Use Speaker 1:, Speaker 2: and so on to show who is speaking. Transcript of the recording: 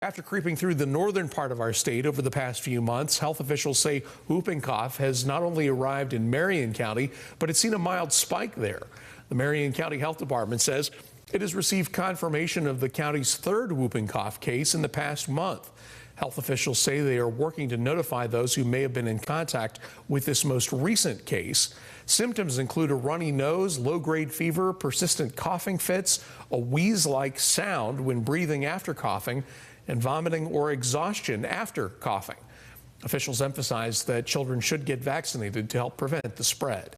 Speaker 1: After creeping through the northern part of our state over the past few months, health officials say whooping cough has not only arrived in Marion County, but it's seen a mild spike there. The Marion County Health Department says it has received confirmation of the county's third whooping cough case in the past month. Health officials say they are working to notify those who may have been in contact with this most recent case. Symptoms include a runny nose, low-grade fever, persistent coughing fits, a wheeze-like sound when breathing after coughing, and vomiting or exhaustion after coughing. Officials emphasize that children should get vaccinated to help prevent the spread.